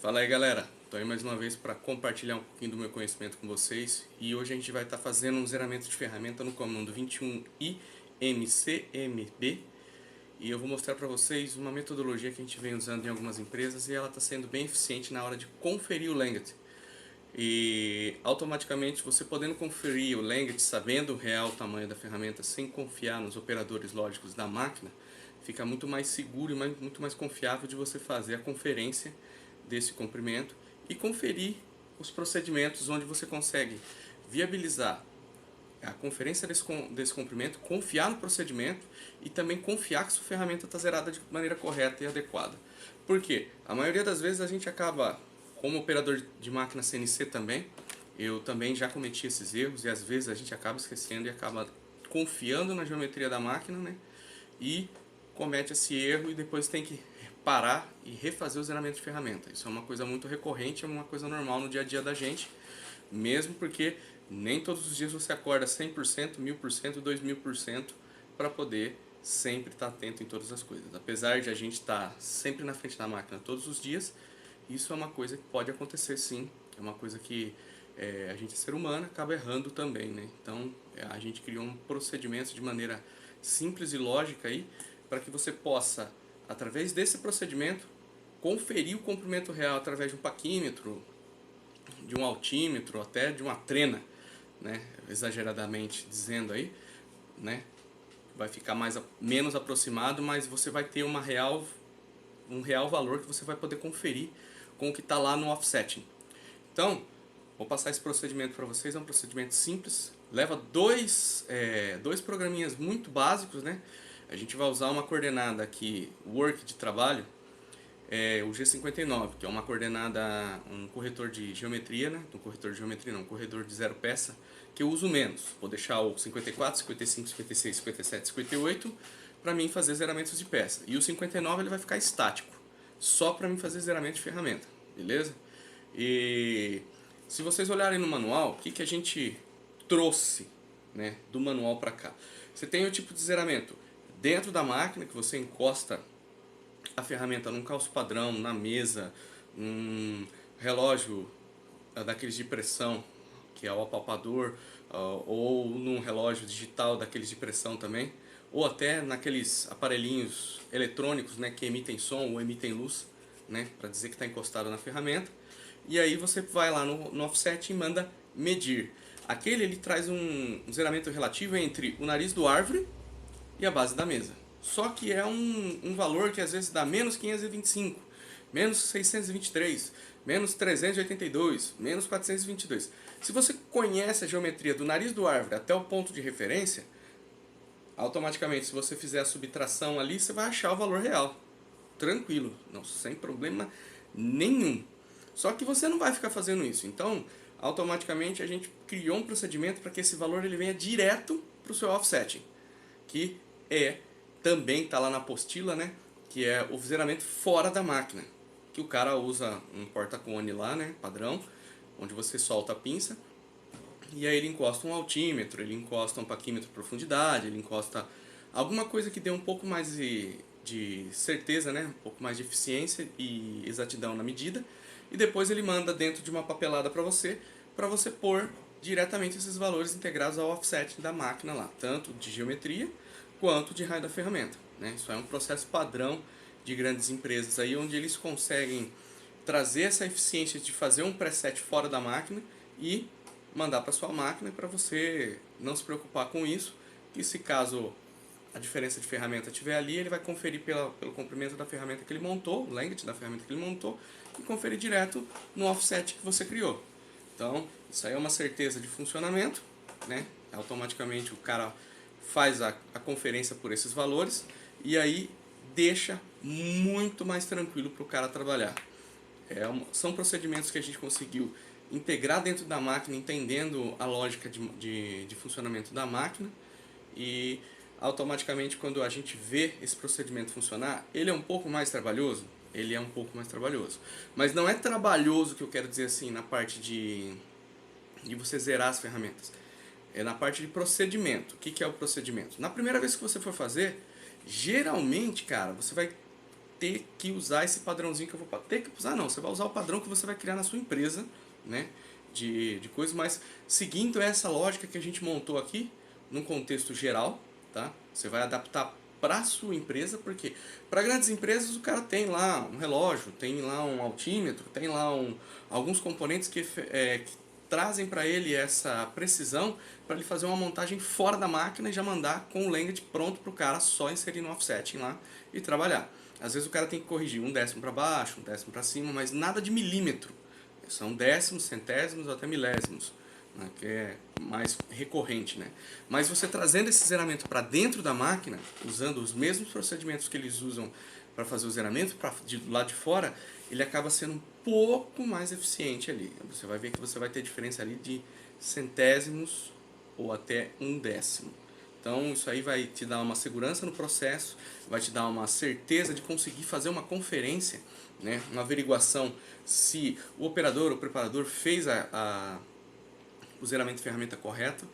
Fala aí, galera, estou aí mais uma vez para compartilhar um pouquinho do meu conhecimento com vocês e hoje a gente vai estar fazendo um zeramento de ferramenta no comando 21i MCMB e eu vou mostrar para vocês uma metodologia que a gente vem usando em algumas empresas e ela está sendo bem eficiente na hora de conferir o Language. E automaticamente você podendo conferir o Language sabendo o real tamanho da ferramenta sem confiar nos operadores lógicos da máquina, fica muito mais seguro e muito mais confiável de você fazer a conferência desse comprimento e conferir os procedimentos onde você consegue viabilizar a conferência desse comprimento, confiar no procedimento e também confiar que sua ferramenta está zerada de maneira correta e adequada. Por quê? A maioria das vezes a gente acaba, como operador de máquina CNC também, eu também já cometi esses erros e às vezes a gente acaba esquecendo e acaba confiando na geometria da máquina, né? E comete esse erro e depois tem que parar e refazer o zeramento de ferramenta. Isso é uma coisa muito recorrente, é uma coisa normal no dia a dia da gente, mesmo porque nem todos os dias você acorda 100%, 1000%, 2000% para poder sempre estar atento em todas as coisas. Apesar de a gente estar sempre na frente da máquina todos os dias, isso é uma coisa que pode acontecer sim, é uma coisa que a gente é ser humano, acaba errando também, né? Então a gente criou um procedimento de maneira simples e lógica aí, para que você possa, através desse procedimento, conferir o comprimento real através de um paquímetro, de um altímetro, até de uma trena, né? Exageradamente dizendo aí, né? Vai ficar menos aproximado, mas você vai ter um real valor que você vai poder conferir com o que está lá no offsetting. Então, vou passar esse procedimento para vocês, é um procedimento simples, leva dois programinhas muito básicos, né? A gente vai usar uma coordenada aqui, work de trabalho, o G59, que é uma coordenada, um corretor de geometria, né? Um corretor de geometria não, um corredor de zero peça, que eu uso menos. Vou deixar o 54, 55, 56, 57, 58 para mim fazer zeramentos de peça. E o 59 ele vai ficar estático, só para mim fazer zeramento de ferramenta, beleza? E se vocês olharem no manual, o que a gente trouxe, né, do manual para cá? Você tem o tipo de zeramento dentro da máquina, que você encosta a ferramenta num calço padrão, na mesa, um relógio daqueles de pressão, que é o apalpador, ou num relógio digital daqueles de pressão também, ou até naqueles aparelhinhos eletrônicos, né, que emitem som ou emitem luz, né, para dizer que está encostado na ferramenta. E aí você vai lá no offset e manda medir. Aquele ele traz um zeramento relativo entre o nariz do árvore e a base da mesa. Só que é um valor que às vezes dá menos 525, menos 623, menos 382, menos 422. Se você conhece a geometria do nariz do árvore até o ponto de referência, automaticamente se você fizer a subtração ali, você vai achar o valor real. Tranquilo, não, sem problema nenhum. Só que você não vai ficar fazendo isso. Então, automaticamente a gente criou um procedimento para que esse valor ele venha direto para o seu offsetting, que também está lá na apostila, né? Que é o zeramento fora da máquina, que o cara usa um porta-cone lá, né? Padrão, onde você solta a pinça e aí ele encosta um altímetro, ele encosta um paquímetro de profundidade, ele encosta alguma coisa que dê um pouco mais de certeza, né? Um pouco mais de eficiência e exatidão na medida, e depois ele manda dentro de uma papelada para você pôr diretamente esses valores integrados ao offset da máquina lá, tanto de geometria quanto de raio da ferramenta, né? Isso é um processo padrão de grandes empresas aí, onde eles conseguem trazer essa eficiência de fazer um preset fora da máquina e mandar para sua máquina para você não se preocupar com isso, e se caso a diferença de ferramenta estiver ali, ele vai conferir pelo comprimento da ferramenta que ele montou, o length da ferramenta que ele montou, e conferir direto no offset que você criou. Então, isso aí é uma certeza de funcionamento, né? Automaticamente o cara faz a conferência por esses valores e aí deixa muito mais tranquilo para o cara trabalhar. São procedimentos que a gente conseguiu integrar dentro da máquina, entendendo a lógica de funcionamento da máquina, e automaticamente quando a gente vê esse procedimento funcionar, ele é um pouco mais trabalhoso? Ele é um pouco mais trabalhoso. Mas não é trabalhoso que eu quero dizer assim, na parte de você zerar as ferramentas. É na parte de procedimento. O que é o procedimento? Na primeira vez que você for fazer, geralmente, cara, você vai ter que usar esse padrãozinho que eu vou ter que usar, não, você vai usar o padrão que você vai criar na sua empresa, né, de coisas, mas seguindo essa lógica que a gente montou aqui, num contexto geral, tá? Você vai adaptar para a sua empresa, porque para grandes empresas o cara tem lá um relógio, tem lá um altímetro, tem lá alguns componentes que trazem para ele essa precisão para ele fazer uma montagem fora da máquina e já mandar com o Language pronto para o cara só inserir no offsetting lá e trabalhar. Às vezes o cara tem que corrigir um décimo para baixo, um décimo para cima, mas nada de milímetro. São décimos, centésimos ou até milésimos, né, que é mais recorrente, né? Mas você trazendo esse zeramento para dentro da máquina, usando os mesmos procedimentos que eles usam para fazer o zeramento do lado de fora, ele acaba sendo um pouco mais eficiente ali. Você vai ver que você vai ter diferença ali de centésimos ou até um décimo. Então isso aí vai te dar uma segurança no processo, vai te dar uma certeza de conseguir fazer uma conferência, né, uma averiguação se o operador ou preparador fez o zeramento de ferramenta correto,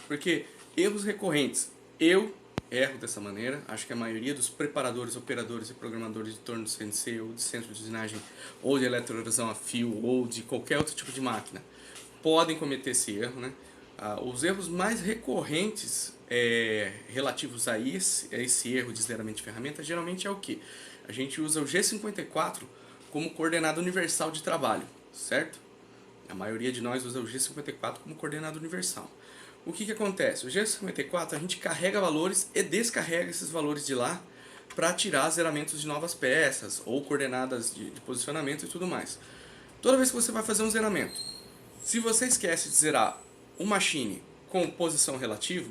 porque erros recorrentes, eu erro dessa maneira, acho que a maioria dos preparadores, operadores e programadores de torno do CNC ou de centro de usinagem ou de eletroerosão a fio ou de qualquer outro tipo de máquina podem cometer esse erro, né? Os erros mais recorrentes relativos a esse erro de zeramento de ferramenta geralmente é o que? A gente usa o G54 como coordenada universal de trabalho, certo? A maioria de nós usa o G54 como coordenada universal. O que acontece? O G54 a gente carrega valores e descarrega esses valores de lá para tirar zeramentos de novas peças ou coordenadas de posicionamento e tudo mais. Toda vez que você vai fazer um zeramento, se você esquece de zerar o machine com posição relativa,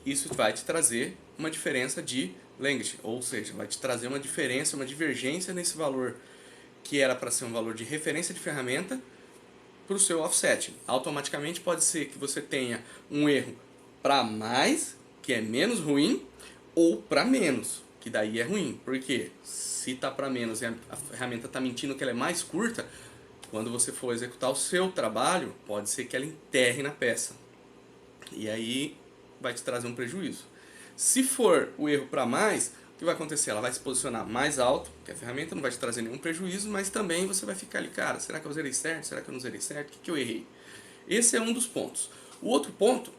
isso vai te trazer uma diferença de language, ou seja, vai te trazer uma diferença, uma divergência nesse valor que era para ser um valor de referência de ferramenta para o seu offset. Automaticamente pode ser que você tenha um erro para mais, que é menos ruim, ou para menos, que daí é ruim. Porque se está para menos e a ferramenta está mentindo que ela é mais curta, quando você for executar o seu trabalho, pode ser que ela enterre na peça. E aí vai te trazer um prejuízo. Se for o erro para mais, o que vai acontecer? Ela vai se posicionar mais alto, que a ferramenta não vai te trazer nenhum prejuízo, mas também você vai ficar ali, cara, será que eu zerei certo? Será que eu não zerei certo? O que eu errei? Esse é um dos pontos. O outro ponto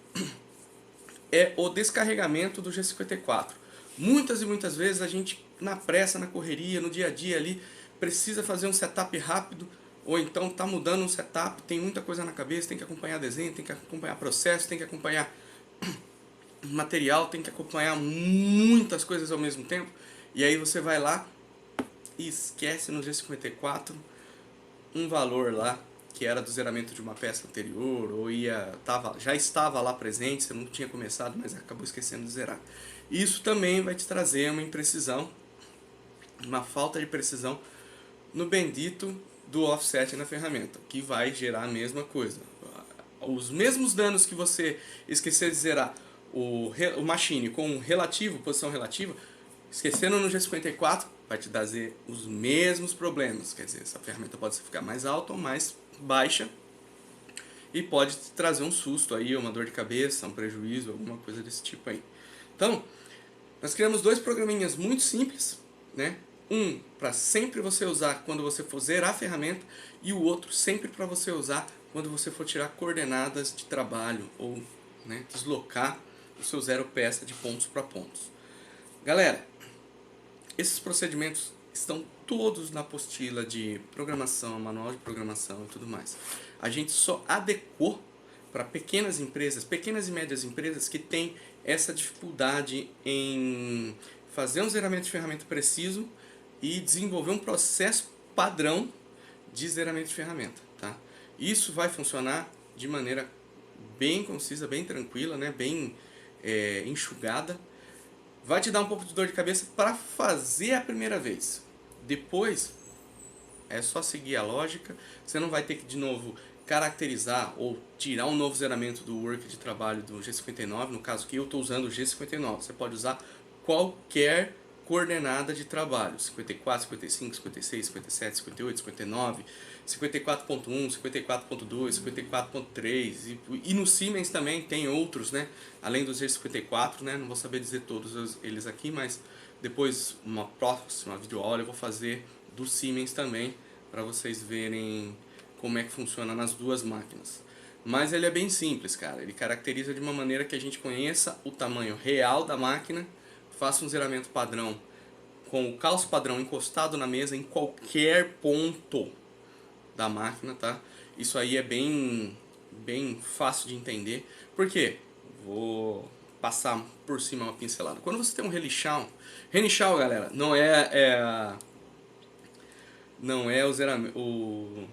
é o descarregamento do G54. Muitas e muitas vezes a gente, na pressa, na correria, no dia a dia ali, precisa fazer um setup rápido, ou então está mudando um setup, tem muita coisa na cabeça, tem que acompanhar desenho, tem que acompanhar processo, tem que acompanhar material, tem que acompanhar muitas coisas ao mesmo tempo, e aí você vai lá e esquece no G54 um valor lá que era do zeramento de uma peça anterior, ou já estava lá presente, você não tinha começado, mas acabou esquecendo de zerar. Isso também vai te trazer uma imprecisão, uma falta de precisão no bendito do offset na ferramenta, que vai gerar a mesma coisa. Os mesmos danos que você esquecer de zerar o machine com relativo, posição relativa, esquecendo no G54, vai te trazer os mesmos problemas. Quer dizer, essa ferramenta pode ficar mais alta ou mais baixa e pode te trazer um susto aí, uma dor de cabeça, um prejuízo, alguma coisa desse tipo aí. Então, nós criamos dois programinhas muito simples, né? Um para sempre você usar quando você for zerar a ferramenta e o outro sempre para você usar quando você for tirar coordenadas de trabalho ou, né, deslocar o seu zero peça de pontos para pontos. Galera, esses procedimentos estão todos na apostila de programação, manual de programação e tudo mais. A gente só adequou para pequenas empresas, pequenas e médias empresas que têm essa dificuldade em fazer um zeramento de ferramenta preciso e desenvolver um processo padrão de zeramento de ferramenta, tá? Isso vai funcionar de maneira bem concisa, bem tranquila, né? Bem enxugada. Vai te dar um pouco de dor de cabeça para fazer a primeira vez. Depois é só seguir a lógica. Você não vai ter que de novo caracterizar ou tirar um novo zeramento do work de trabalho do G59. No caso que eu estou usando o G59. Você pode usar qualquer coordenada de trabalho, 54, 55, 56, 57, 58, 59, 54.1, 54.2, 54.3 e no Siemens também tem outros, né? Além do G54, né? Não vou saber dizer todos eles aqui, mas Depois, uma próxima videoaula, eu vou fazer do Siemens também, para vocês verem como é que funciona nas duas máquinas. Mas ele é bem simples, cara. Ele caracteriza de uma maneira que a gente conheça o tamanho real da máquina, faça um zeramento padrão com o calço padrão encostado na mesa em qualquer ponto da máquina, tá? Isso aí é bem fácil de entender. Por quê? Vou passar por cima uma pincelada. Quando você tem um Renichal, galera, não é o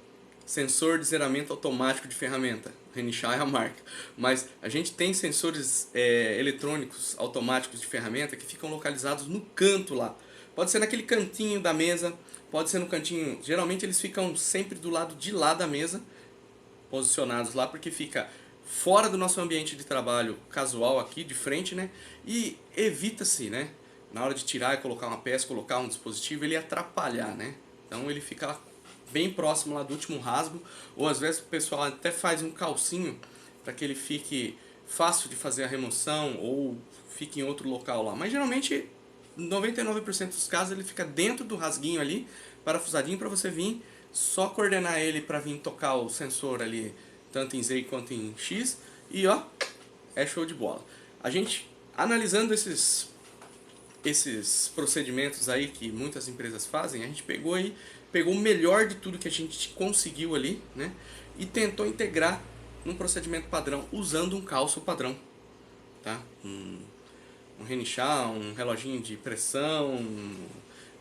sensor de zeramento automático de ferramenta. Renichal é a marca. Mas a gente tem sensores eletrônicos automáticos de ferramenta que ficam localizados no canto lá. Pode ser naquele cantinho da mesa, pode ser no cantinho. Geralmente eles ficam sempre do lado de lá da mesa, posicionados lá, porque fica fora do nosso ambiente de trabalho casual aqui de frente, né? E evita-se, né? Na hora de tirar e colocar uma peça, colocar um dispositivo, ele atrapalhar, né? Então ele fica bem próximo lá do último rasgo, ou às vezes o pessoal até faz um calcinho para que ele fique fácil de fazer a remoção ou fique em outro local lá. Mas geralmente 99% dos casos ele fica dentro do rasguinho ali, parafusadinho, para você vir só coordenar ele para vir tocar o sensor ali, tanto em Z quanto em X, e ó, é show de bola. A gente analisando esses procedimentos aí que muitas empresas fazem, a gente pegou o melhor de tudo que a gente conseguiu ali, né? E tentou integrar num procedimento padrão usando um calço padrão, tá? Um Renichal, um reloginho de pressão,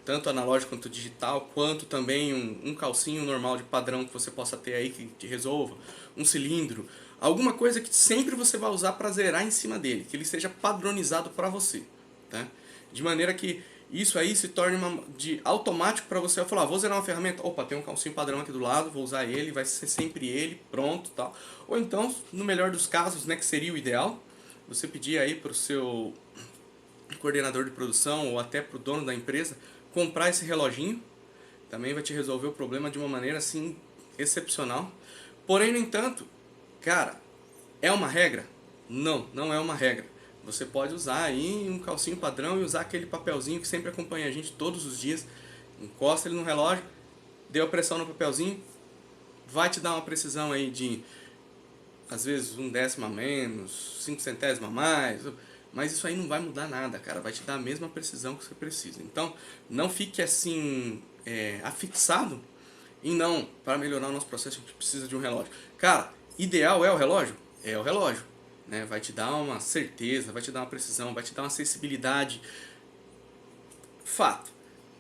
tanto analógico quanto digital, quanto também um calcinho normal de padrão que você possa ter aí que te resolva, um cilindro, alguma coisa que sempre você vai usar para zerar em cima dele, que ele seja padronizado para você, tá? De maneira que isso aí se torne de automático para você falar, vou zerar uma ferramenta, opa, tem um calcinho padrão aqui do lado, vou usar ele, vai ser sempre ele, pronto, tal. Ou então, no melhor dos casos, né, que seria o ideal, você pedir aí para o seu coordenador de produção ou até para o dono da empresa comprar esse reloginho, também vai te resolver o problema de uma maneira assim excepcional. Porém, no entanto, cara, é uma regra? Não, não é uma regra. Você pode usar aí um calcinho padrão e usar aquele papelzinho que sempre acompanha a gente todos os dias. Encosta ele no relógio, deu a pressão no papelzinho, vai te dar uma precisão aí de, às vezes, 1/10 a menos, 5 centésimos a mais, mas isso aí não vai mudar nada, cara. Vai te dar a mesma precisão que você precisa. Então, não fique assim, afixado em não, para melhorar o nosso processo a gente precisa de um relógio. Cara, ideal é o relógio? É o relógio. Né? Vai te dar uma certeza, vai te dar uma precisão, vai te dar uma acessibilidade. Fato.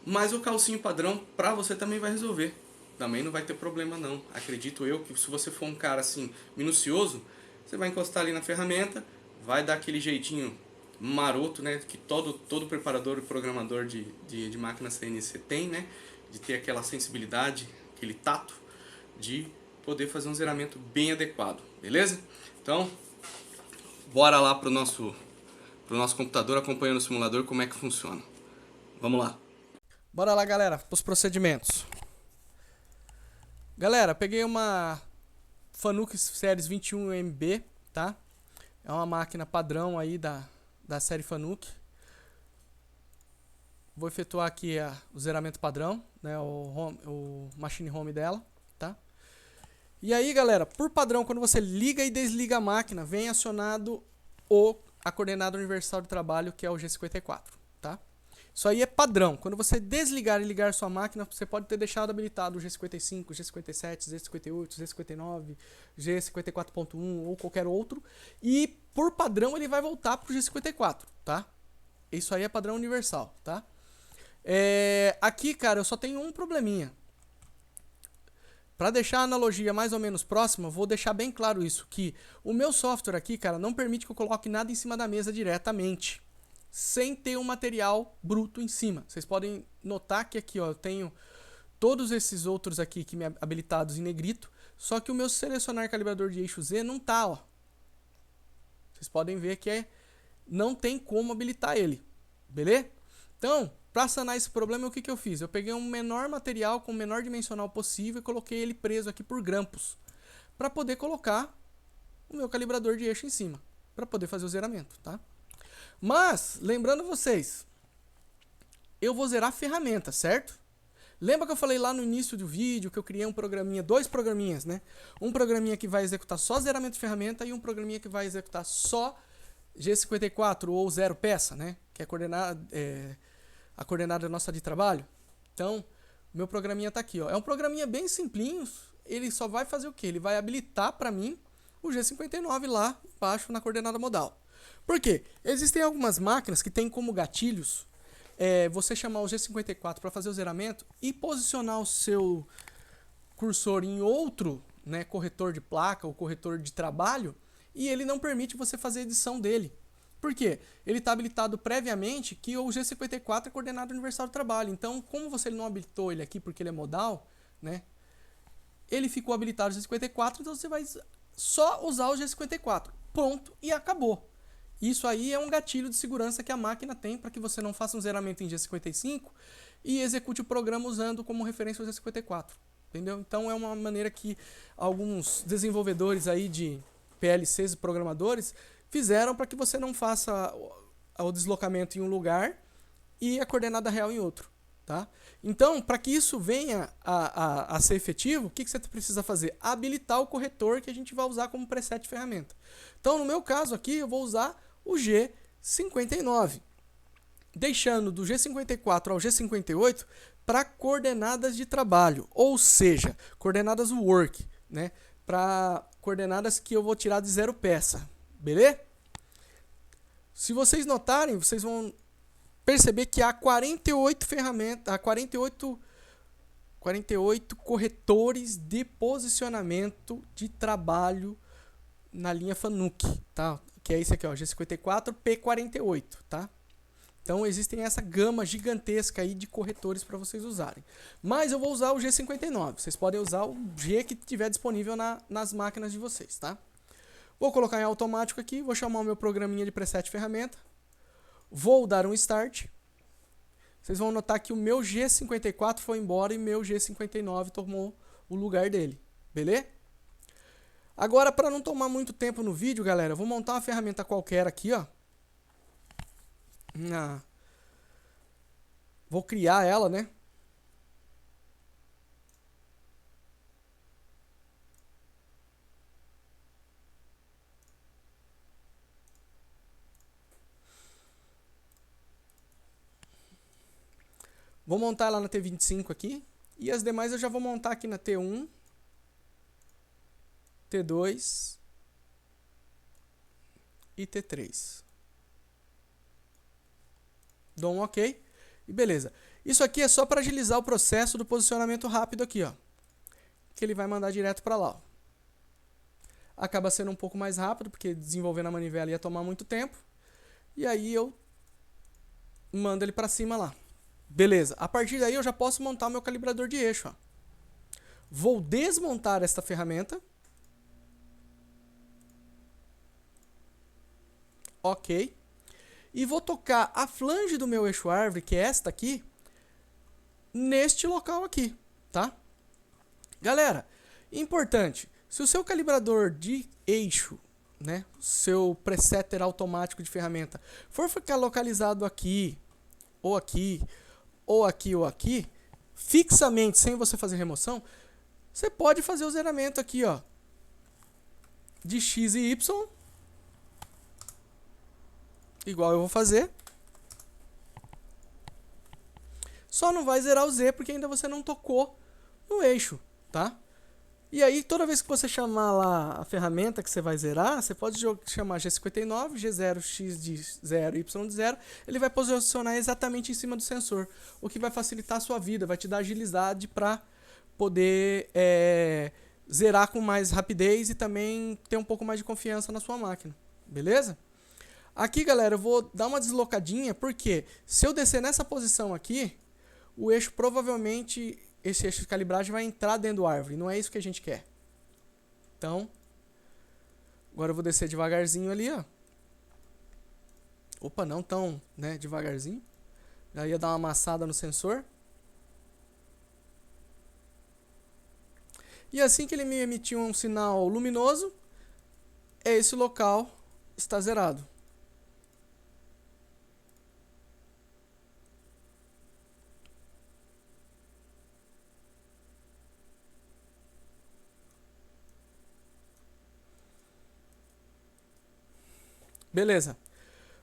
Mas o calcinho padrão para você também vai resolver. Também não vai ter problema não. Acredito eu que se você for um cara assim minucioso, você vai encostar ali na ferramenta, vai dar aquele jeitinho maroto, né, que todo preparador e programador de máquina CNC tem, né, de ter aquela sensibilidade, aquele tato de poder fazer um zeramento bem adequado, beleza? Então, bora lá pro nosso computador acompanhando o simulador como é que funciona. Vamos lá. Bora lá, galera, os procedimentos. Galera, peguei uma Fanuc Series 21MB, tá? É uma máquina padrão aí da série Fanuc. Vou efetuar aqui o zeramento padrão, né, o machine home dela, tá? E aí, galera, por padrão, quando você liga e desliga a máquina, vem acionado a coordenada universal de trabalho, que é o G54, tá? Isso aí é padrão. Quando você desligar e ligar sua máquina, você pode ter deixado habilitado o G55, G57, Z58, Z59, G54.1 ou qualquer outro. E por padrão ele vai voltar para o G54, tá? Isso aí é padrão universal, tá? Aqui, cara, eu só tenho um probleminha. Para deixar a analogia mais ou menos próxima, vou deixar bem claro isso, que o meu software aqui, cara, não permite que eu coloque nada em cima da mesa diretamente, sem ter um material bruto em cima. Vocês podem notar que aqui, ó, eu tenho todos esses outros aqui que me habilitados em negrito, só que o meu selecionar calibrador de eixo Z não tá, ó. Vocês podem ver que não tem como habilitar ele, beleza? Então, para sanar esse problema, o que eu fiz? Eu peguei um menor material com o menor dimensional possível e coloquei ele preso aqui por grampos, para poder colocar o meu calibrador de eixo em cima, para poder fazer o zeramento, tá? Mas, lembrando vocês, eu vou zerar a ferramenta, certo? Lembra que eu falei lá no início do vídeo que eu criei um programinha, dois programinhas, né? Um programinha que vai executar só zeramento de ferramenta e um programinha que vai executar só G54 ou zero peça, né? Que é a coordenada nossa de trabalho. Então, meu programinha está aqui, ó. É um programinha bem simplinho. Ele só vai fazer o quê? Ele vai habilitar para mim o G59 lá embaixo na coordenada modal. Por quê? Existem algumas máquinas que têm como gatilhos você chamar o G54 para fazer o zeramento e posicionar o seu cursor em outro, né, corretor de placa ou corretor de trabalho, e ele não permite você fazer a edição dele. Por quê? Ele está habilitado previamente que o G54 é coordenada universal do trabalho. Então, como você não habilitou ele aqui porque ele é modal, né, ele ficou habilitado o G54, então você vai só usar o G54. Ponto e acabou. Isso aí é um gatilho de segurança que a máquina tem para que você não faça um zeramento em G55 e execute o programa usando como referência o G54. Entendeu? Então é uma maneira que alguns desenvolvedores aí de PLCs e programadores fizeram para que você não faça o deslocamento em um lugar e a coordenada real em outro. Tá? Então, para que isso venha a ser efetivo, o que você precisa fazer? Habilitar o corretor que a gente vai usar como preset de ferramenta. Então, no meu caso aqui, eu vou usar o G59, deixando do G54 ao G58 para coordenadas de trabalho, ou seja, coordenadas work, né? Para coordenadas que eu vou tirar de zero peça, beleza? Se vocês notarem, vocês vão perceber que há 48 ferramentas, há 48 corretores de posicionamento de trabalho na linha FANUC, tá? Que é esse aqui, ó, G54 P48, tá? Então existem essa gama gigantesca aí de corretores para vocês usarem. Mas eu vou usar o G59. Vocês podem usar o G que tiver disponível nas máquinas de vocês, tá? Vou colocar em automático aqui, vou chamar o meu programinha de preset ferramenta. Vou dar um start. Vocês vão notar que o meu G54 foi embora e meu G59 tomou o lugar dele, beleza? Agora, para não tomar muito tempo no vídeo, galera, eu vou montar uma ferramenta qualquer aqui, ó. Vou criar ela, né? Vou montar ela na T25 aqui. E as demais eu já vou montar aqui na T1, T2 e T3. Dou um OK. E beleza. Isso aqui é só para agilizar o processo do posicionamento rápido aqui, ó. Que ele vai mandar direto para lá, ó. Acaba sendo um pouco mais rápido, porque desenvolver na manivela ia tomar muito tempo. E aí eu mando ele para cima lá. Beleza. A partir daí eu já posso montar o meu calibrador de eixo, ó. Vou desmontar esta ferramenta. OK. E vou tocar a flange do meu eixo árvore, que é esta aqui, neste local aqui, tá? Galera, importante, se o seu calibrador de eixo, né, seu presetter automático de ferramenta, for ficar localizado aqui, ou aqui, ou aqui, ou aqui, fixamente, sem você fazer remoção, você pode fazer o zeramento aqui, ó, de X e Y, igual eu vou fazer. Só não vai zerar o Z porque ainda você não tocou no eixo, tá? E aí, toda vez que você chamar lá a ferramenta que você vai zerar, você pode chamar G59, G0, X de 0, Y de 0, ele vai posicionar exatamente em cima do sensor, o que vai facilitar a sua vida, vai te dar agilidade para poder zerar com mais rapidez e também ter um pouco mais de confiança na sua máquina, beleza? Aqui, galera, eu vou dar uma deslocadinha, porque se eu descer nessa posição aqui, o eixo provavelmente, esse eixo de calibragem vai entrar dentro da árvore. Não é isso que a gente quer. Então, agora eu vou descer devagarzinho ali, ó. Opa, não tão, né, devagarzinho. Já ia dar uma amassada no sensor. E assim que ele me emitir um sinal luminoso, esse local está zerado. Beleza.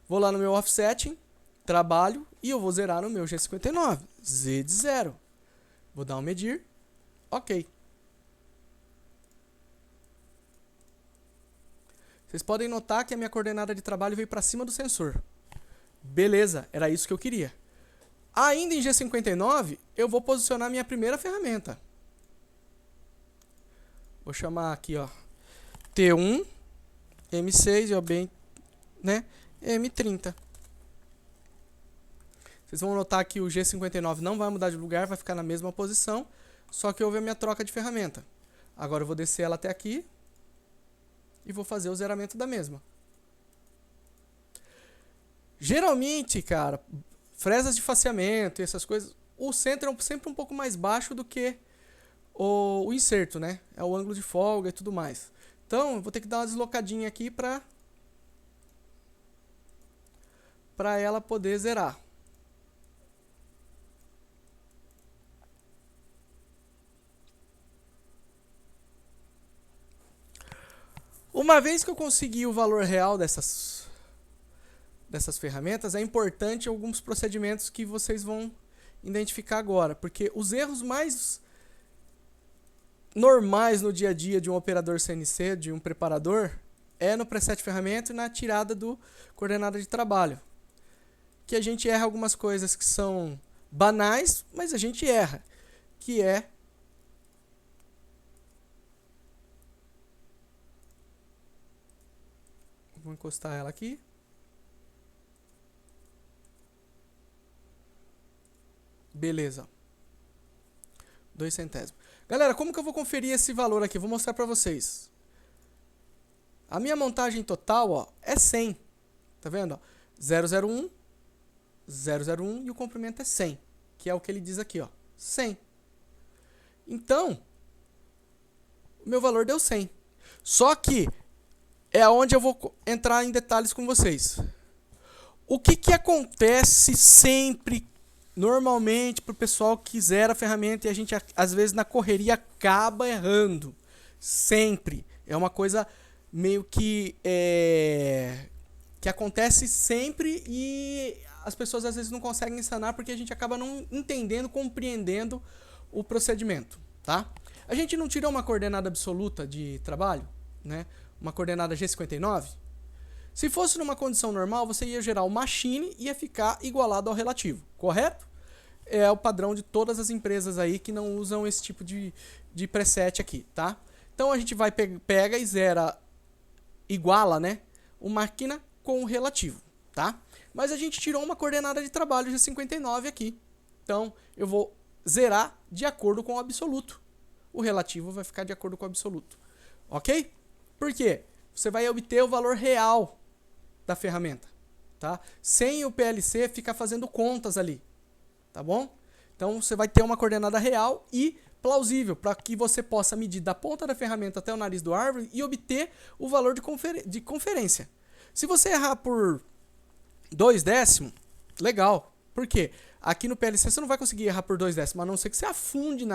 Vou lá no meu offsetting, trabalho e eu vou zerar no meu G59. Z de 0. Vou dar um medir. Ok. Vocês podem notar que a minha coordenada de trabalho veio para cima do sensor. Beleza, era isso que eu queria. Ainda em G59, eu vou posicionar minha primeira ferramenta. Vou chamar aqui, ó, T1, M6 e bem, né, M30. Vocês vão notar que o G59 não vai mudar de lugar, vai ficar na mesma posição, só que houve a minha troca de ferramenta. Agora eu vou descer ela até aqui e vou fazer o zeramento da mesma. Geralmente, cara, fresas de faceamento e essas coisas, o centro é sempre um pouco mais baixo do que o inserto, né? É o ângulo de folga e tudo mais. Então, eu vou ter que dar uma deslocadinha aqui para ela poder zerar. Uma vez que eu consegui o valor real dessas ferramentas, é importante alguns procedimentos que vocês vão identificar agora, porque os erros mais normais no dia a dia de um operador CNC, de um preparador, é no preset de ferramenta e na tirada do coordenada de trabalho. Que a gente erra algumas coisas que são banais, mas a gente erra, que é vou encostar ela aqui. Beleza. 2 centésimos. Galera, como que eu vou conferir esse valor aqui? Vou mostrar para vocês. A minha montagem total, ó, é 100. Tá vendo? Ó? 001, 001 e o comprimento é 100. Que é o que ele diz aqui, ó. 100. Então, o meu valor deu 100. Só que é onde eu vou entrar em detalhes com vocês. O que acontece sempre, normalmente, para o pessoal que zera a ferramenta e a gente, às vezes, na correria, acaba errando. Sempre. É uma coisa meio que acontece sempre e as pessoas, às vezes, não conseguem sanar porque a gente acaba não entendendo, compreendendo o procedimento, tá? A gente não tirou uma coordenada absoluta de trabalho, né? Uma coordenada G59. Se fosse numa condição normal, você ia gerar o machine e ia ficar igualado ao relativo, correto? É o padrão de todas as empresas aí que não usam esse tipo de preset aqui, tá? Então a gente vai pega e zera, iguala, né, o máquina com o relativo, tá? Mas a gente tirou uma coordenada de trabalho G59 aqui. Então eu vou zerar de acordo com o absoluto. O relativo vai ficar de acordo com o absoluto, ok? Por quê? Você vai obter o valor real da ferramenta, tá? Sem o PLC ficar fazendo contas ali, tá bom? Então você vai ter uma coordenada real e plausível para que você possa medir da ponta da ferramenta até o nariz do árvore e obter o valor de conferência. Se você errar por 2 décimos, legal. Por quê? Aqui no PLC você não vai conseguir errar por 2 décimos, a não ser que você afunde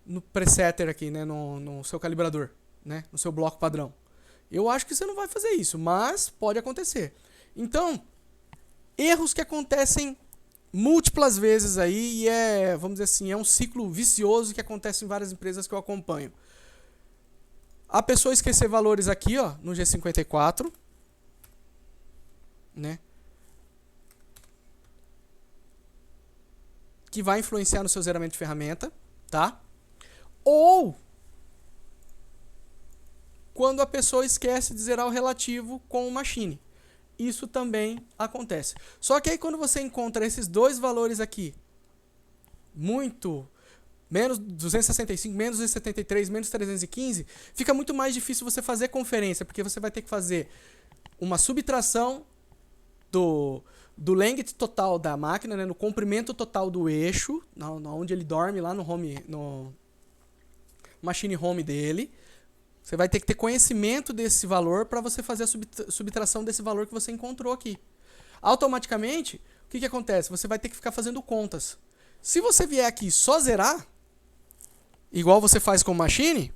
no presetter aqui, né, no seu calibrador, né, no seu bloco padrão. Eu acho que você não vai fazer isso, mas pode acontecer. Então, erros que acontecem múltiplas vezes aí e vamos dizer assim, é um ciclo vicioso que acontece em várias empresas que eu acompanho. A pessoa esquecer valores aqui, ó, no G54, né? Que vai influenciar no seu zeramento de ferramenta, tá? Ou quando a pessoa esquece de zerar o relativo com o machine. Isso também acontece. Só que aí quando você encontra esses dois valores aqui, menos 265, menos 273, menos 315, fica muito mais difícil você fazer conferência, porque você vai ter que fazer uma subtração do length total da máquina, né, no comprimento total do eixo, onde ele dorme lá no machine home dele. Você vai ter que ter conhecimento desse valor para você fazer a subtração desse valor que você encontrou aqui. Automaticamente, o que acontece? Você vai ter que ficar fazendo contas. Se você vier aqui só zerar, igual você faz com o machine,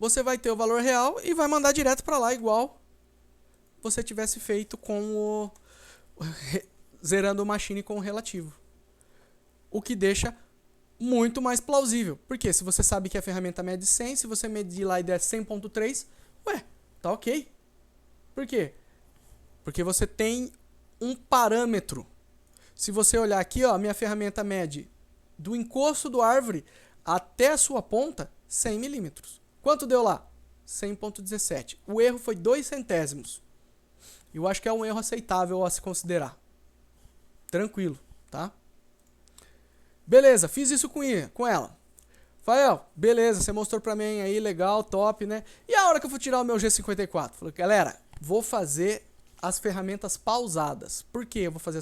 você vai ter o valor real e vai mandar direto para lá, igual você tivesse feito com zerando o machine com o relativo. O que deixa muito mais plausível. Porque se você sabe que a ferramenta mede 100, se você medir lá e der 100.3, ué, tá ok. Por quê? Porque você tem um parâmetro. Se você olhar aqui, ó, minha ferramenta mede do encosto do árvore até a sua ponta 100 milímetros. Quanto deu lá? 100.17. O erro foi 2 centésimos. Eu acho que é um erro aceitável a se considerar. Tranquilo, tá? Beleza, fiz isso com ela. Fael, beleza, você mostrou pra mim aí, legal, top, né? E a hora que eu for tirar o meu G54? Falei, galera, vou fazer as ferramentas pausadas. Por que eu vou fazer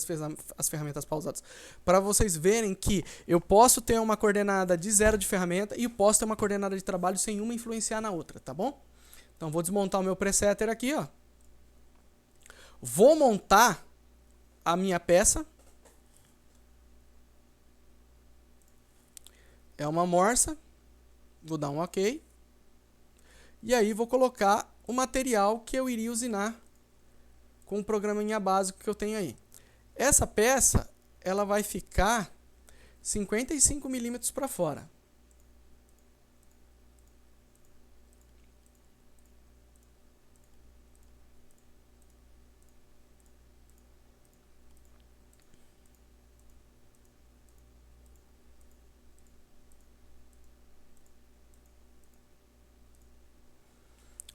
as ferramentas pausadas? Para vocês verem que eu posso ter uma coordenada de 0 de ferramenta e posso ter uma coordenada de trabalho sem uma influenciar na outra, tá bom? Então vou desmontar o meu presetter aqui, ó. Vou montar a minha peça. É uma morsa. Vou dar um OK. E aí vou colocar o material que eu iria usinar com o programinha básico que eu tenho aí. Essa peça, ela vai ficar 55 milímetros para fora.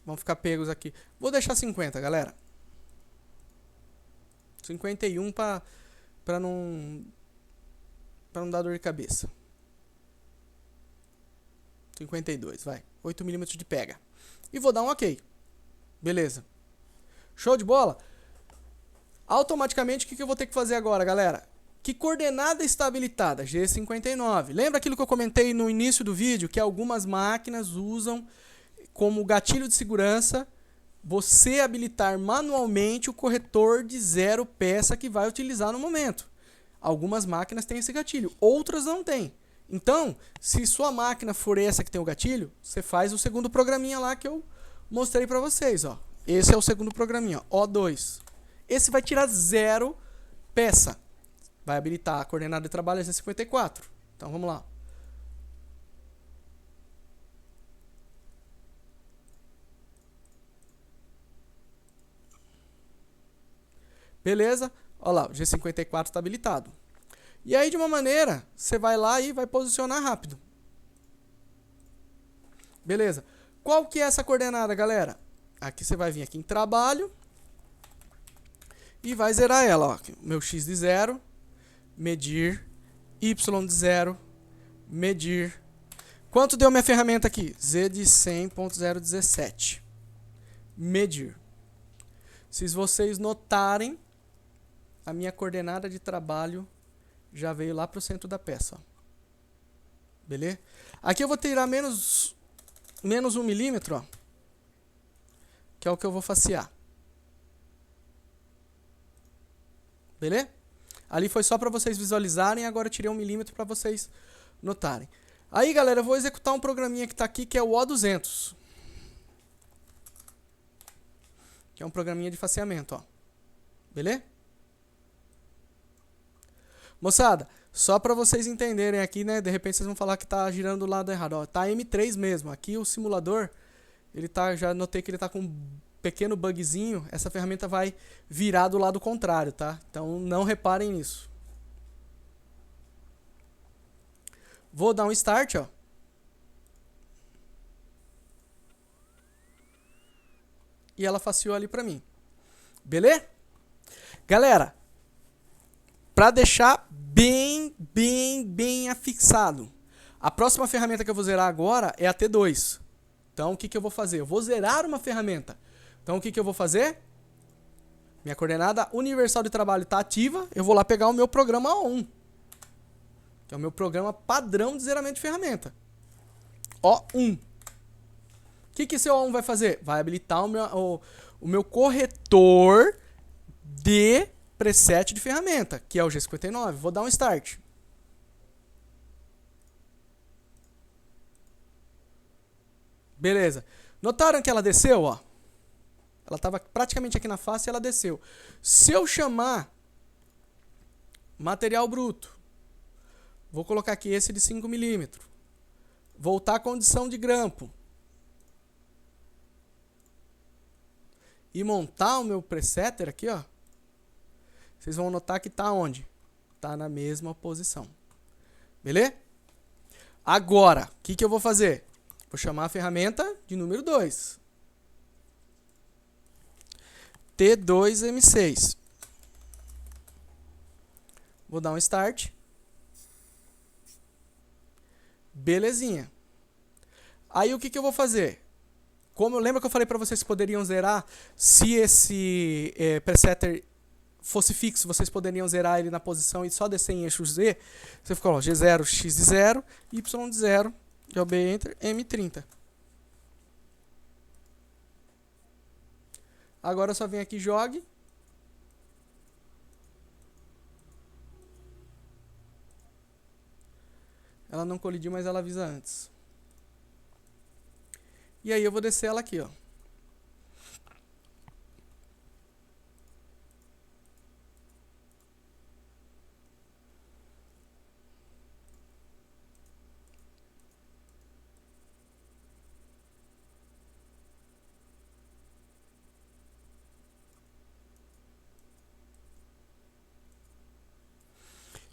Vão ficar pegos aqui. Vou deixar 50, galera. 51 para não dar dor de cabeça. 52, vai. 8 milímetros de pega. E vou dar um OK. Beleza. Show de bola? Automaticamente, o que eu vou ter que fazer agora, galera? Que coordenada está habilitada? G59. Lembra aquilo que eu comentei no início do vídeo? Que algumas máquinas usam como gatilho de segurança você habilitar manualmente o corretor de 0 peça que vai utilizar no momento. Algumas máquinas têm esse gatilho, outras não têm. Então, se sua máquina for essa que tem o gatilho, você faz o segundo programinha lá que eu mostrei para vocês. Ó. Esse é o segundo programinha, ó, O2. Esse vai tirar 0 peça. Vai habilitar a coordenada de trabalho G54. Então, vamos lá. Beleza? Olha lá, o G54 está habilitado. E aí, de uma maneira, você vai lá e vai posicionar rápido. Beleza. Qual que é essa coordenada, galera? Aqui você vai vir aqui em trabalho e vai zerar ela. Ó. Meu X de 0, medir, Y de 0, medir. Quanto deu minha ferramenta aqui? Z de 100.017. Medir. Se vocês notarem, a minha coordenada de trabalho já veio lá para o centro da peça. Ó. Beleza? Aqui eu vou tirar menos 1 milímetro, ó, que é o que eu vou facear. Beleza? Ali foi só para vocês visualizarem, agora eu tirei 1 milímetro para vocês notarem. Aí, galera, eu vou executar um programinha que está aqui, que é o O200. Que é um programinha de faceamento, ó. Beleza? Moçada, só para vocês entenderem aqui, né? De repente vocês vão falar que tá girando do lado errado, ó. Tá M3 mesmo. Aqui o simulador, ele tá, já notei que ele tá com um pequeno bugzinho. Essa ferramenta vai virar do lado contrário, tá? Então não reparem nisso. Vou dar um start, ó. E ela faceou ali pra mim. Beleza? Galera, para deixar bem afixado, a próxima ferramenta que eu vou zerar agora é a T2. Então, o que eu vou fazer? Eu vou zerar uma ferramenta. Então, o que eu vou fazer? Minha coordenada universal de trabalho está ativa. Eu vou lá pegar o meu programa O1, que é o meu programa padrão de zeramento de ferramenta. O1. O que esse O1 vai fazer? Vai habilitar o meu corretor de preset de ferramenta, que é o G59. Vou dar um start. Beleza. Notaram que ela desceu, ó? Ela estava praticamente aqui na face e ela desceu. Se eu chamar material bruto, vou colocar aqui esse de 5 milímetros. Voltar à condição de grampo. E montar o meu presetter aqui, ó. Vocês vão notar que está onde? Está na mesma posição. Beleza? Agora, o que eu vou fazer? Vou chamar a ferramenta de número 2. T2M6. Vou dar um Start. Belezinha. Aí o que eu vou fazer? Como lembra que eu falei para vocês que poderiam zerar, se esse presetter fosse fixo, vocês poderiam zerar ele na posição e só descer em eixo Z. Você ficou, ó, G0, X de 0, Y de 0, JB Enter, M30. Agora eu só venho aqui e jogue. Ela não colidiu, mas ela avisa antes. E aí eu vou descer ela aqui, ó.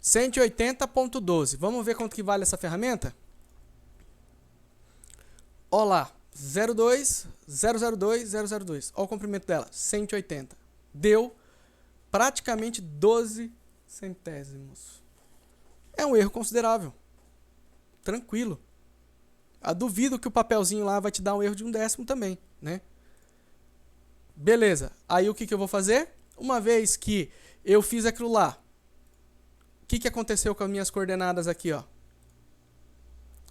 .180.12. Vamos ver quanto que vale essa ferramenta? Ó lá, 02, 002, 002. Olha o comprimento dela, 180. Deu praticamente 12 centésimos. É um erro considerável. Tranquilo. Eu duvido que o papelzinho lá vai te dar um erro de 1/10 também, né? Beleza. Aí o que eu vou fazer? Uma vez que eu fiz aquilo lá, o que aconteceu com as minhas coordenadas aqui, ó?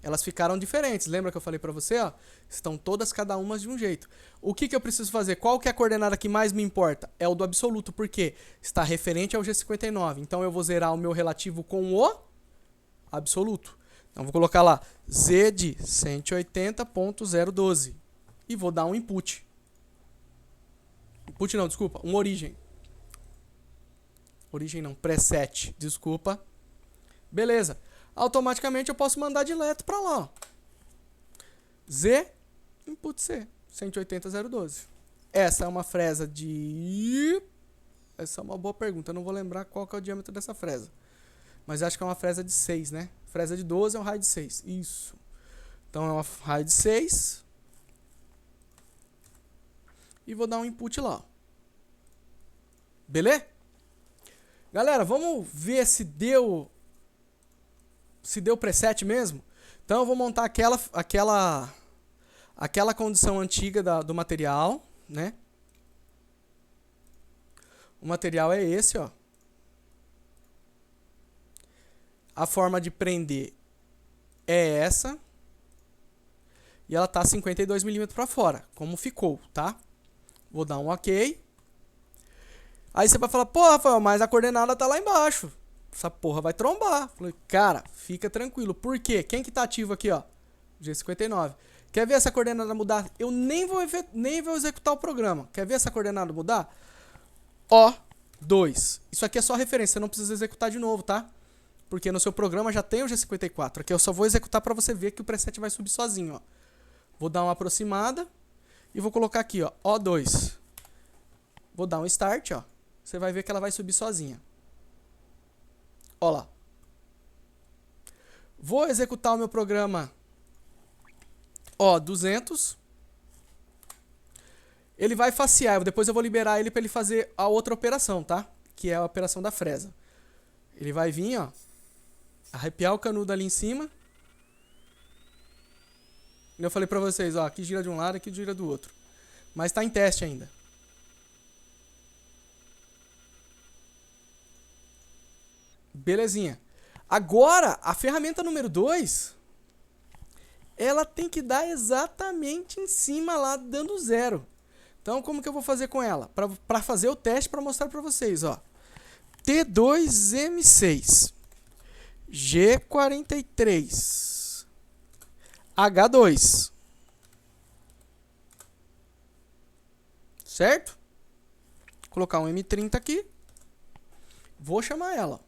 Elas ficaram diferentes. Lembra que eu falei para você, ó? Estão todas cada uma de um jeito. O que eu preciso fazer? Qual que é a coordenada que mais me importa? É o do absoluto, porque está referente ao G59. Então eu vou zerar o meu relativo com o absoluto. Então vou colocar lá Z de 180.012 e vou dar um input. Input não, desculpa, uma origem. Origem não, preset, desculpa. Beleza. Automaticamente eu posso mandar direto para lá, ó. Z, input C, 180.012. Essa é uma fresa de... Essa é uma boa pergunta, eu não vou lembrar qual que é o diâmetro dessa fresa. Mas acho que é uma fresa de 6, né? Fresa de 12 é um raio de 6, isso. Então é uma raio de 6. E vou dar um input lá, ó. Beleza? Galera, vamos ver se deu preset mesmo. Então eu vou montar aquela condição antiga do material, né? O material é esse, ó. A forma de prender é essa. E ela tá 52 milímetros para fora, como ficou, tá? Vou dar um OK. Aí você vai falar, pô, Rafael, mas a coordenada tá lá embaixo. Essa porra vai trombar. Falei, cara, fica tranquilo. Por quê? Quem que tá ativo aqui, ó? G59. Quer ver essa coordenada mudar? Eu nem vou executar o programa. Quer ver essa coordenada mudar? O2. Isso aqui é só referência, você não precisa executar de novo, tá? Porque no seu programa já tem o G54. Aqui eu só vou executar para você ver que o preset vai subir sozinho, ó. Vou dar uma aproximada e vou colocar aqui, ó, O2. Vou dar um Start, ó. Você vai ver que ela vai subir sozinha. Ó lá. Vou executar o meu programa O200. Ele vai facear. Depois eu vou liberar ele para ele fazer a outra operação, tá? Que é a operação da fresa. Ele vai vir, ó. Arrepiar o canudo ali em cima. E eu falei para vocês, ó. Aqui gira de um lado, aqui gira do outro. Mas tá em teste ainda. Belezinha. Agora, a ferramenta número 2, ela tem que dar exatamente em cima lá, dando 0. Então, como que eu vou fazer com ela? Para fazer o teste, para mostrar para vocês, ó. T2M6, G43, H2. certo? Vou colocar um M30 aqui. Vou chamar ela.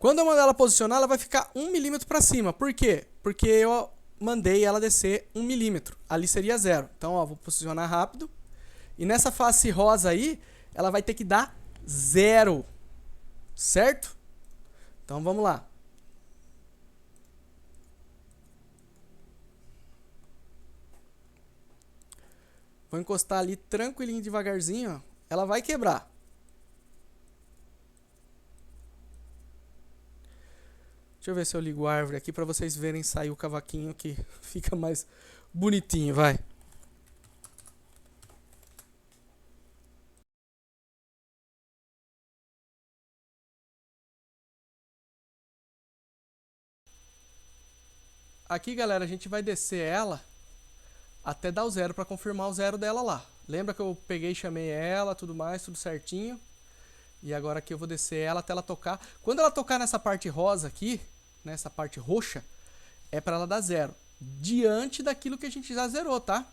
Quando eu mandar ela posicionar, ela vai ficar 1 milímetro para cima. Por quê? Porque eu mandei ela descer 1 milímetro. Ali seria 0. Então, ó, vou posicionar rápido. E nessa face rosa aí, ela vai ter que dar 0. Certo? Então, vamos lá. Vou encostar ali tranquilinho, devagarzinho, ó. Ela vai quebrar. Deixa eu ver se eu ligo a árvore aqui para vocês verem sair o cavaquinho que fica mais bonitinho, vai. Aqui, galera, a gente vai descer ela até dar o 0 para confirmar o 0 dela lá. Lembra que eu peguei e chamei ela, tudo mais, tudo certinho. E agora aqui eu vou descer ela até ela tocar. Quando ela tocar nessa parte rosa aqui, nessa parte roxa, é para ela dar 0. Diante daquilo que a gente já zerou, tá?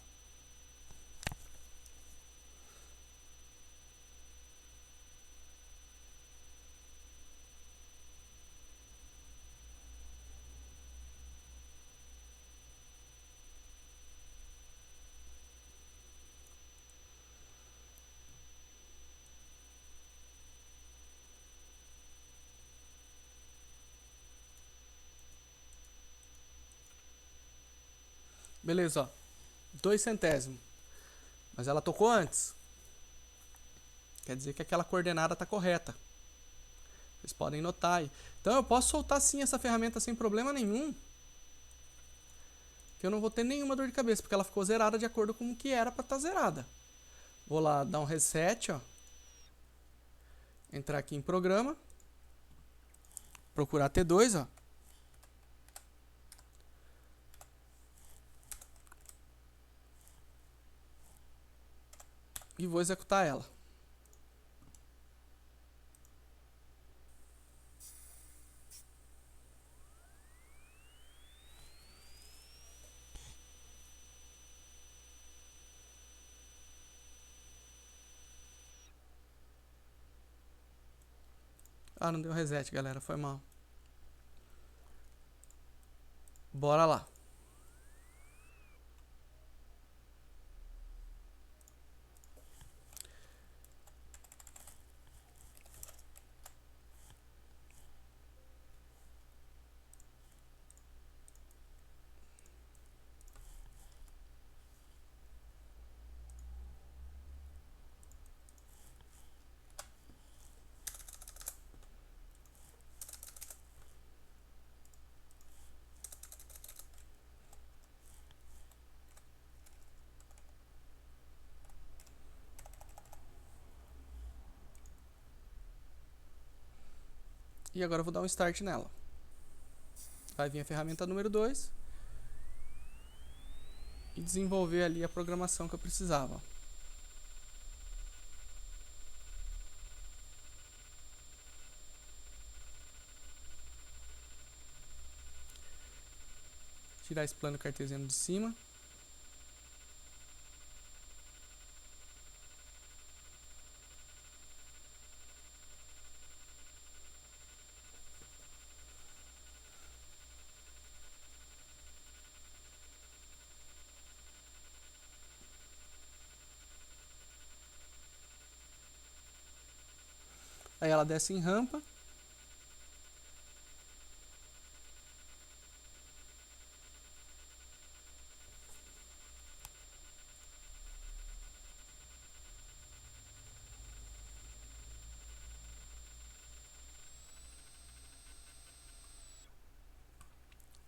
Beleza, ó. 2 centésimos. Mas ela tocou antes. Quer dizer que aquela coordenada está correta. Vocês podem notar aí. Então eu posso soltar sim essa ferramenta sem problema nenhum. Que eu não vou ter nenhuma dor de cabeça, porque ela ficou zerada de acordo com o que era para estar zerada. Vou lá dar um reset, ó. Entrar aqui em programa. Procurar T2, ó. E vou executar ela. Ah, não deu reset, galera. Foi mal. Bora lá. E agora eu vou dar um start nela. Vai vir a ferramenta número 2. E desenvolver ali a programação que eu precisava. Tirar esse plano cartesiano de cima. Aí ela desce em rampa.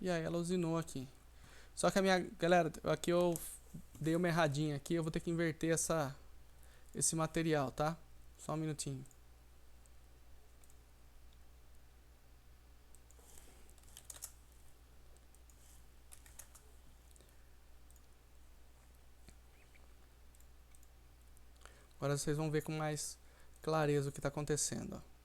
E aí ela usinou aqui. Só que a minha... Galera, aqui eu dei uma erradinha aqui. Eu vou ter que inverter esse material, tá? Só um minutinho. Agora vocês vão ver com mais clareza o que está acontecendo, ó.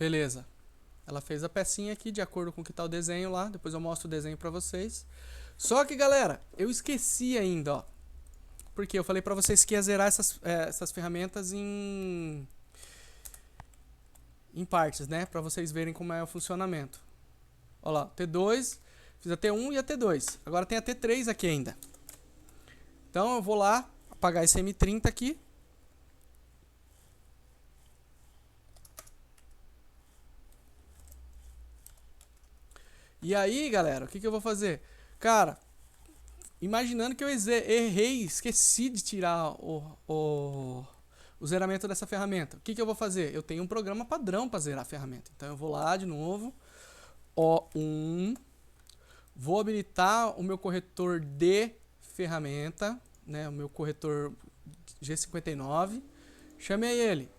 Beleza. Ela fez a pecinha aqui de acordo com o que tá o desenho lá. Depois eu mostro o desenho pra vocês. Só que, galera, eu esqueci ainda, ó. Porque eu falei pra vocês que ia zerar essas ferramentas em partes, né? Pra vocês verem como é o funcionamento. Ó lá, T2, fiz a T1 e a T2. Agora tem a T3 aqui ainda. Então eu vou lá apagar esse M30 aqui. E aí, galera, o que eu vou fazer? Cara, imaginando que eu errei, esqueci de tirar o zeramento dessa ferramenta. O que eu vou fazer? Eu tenho um programa padrão para zerar a ferramenta. Então eu vou lá de novo, O1, vou habilitar o meu corretor de ferramenta, né, o meu corretor G59, chamei ele.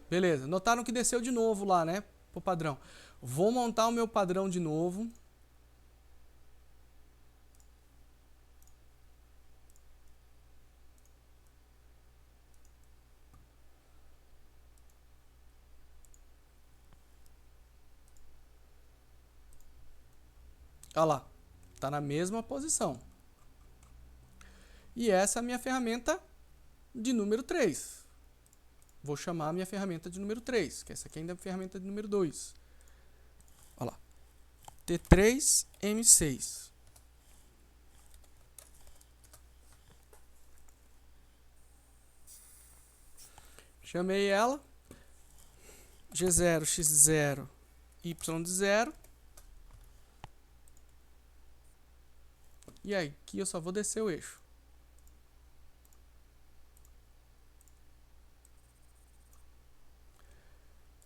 Beleza, notaram que desceu de novo lá, né, pro padrão. Vou montar o meu padrão de novo. Olha lá, tá na mesma posição. E essa é a minha ferramenta de número 3. Vou chamar a minha ferramenta de número 3, que essa aqui ainda é a ferramenta de número 2. Olha lá. T3M6. Chamei ela. G0, X0, Y de 0. E aí, aqui eu só vou descer o eixo.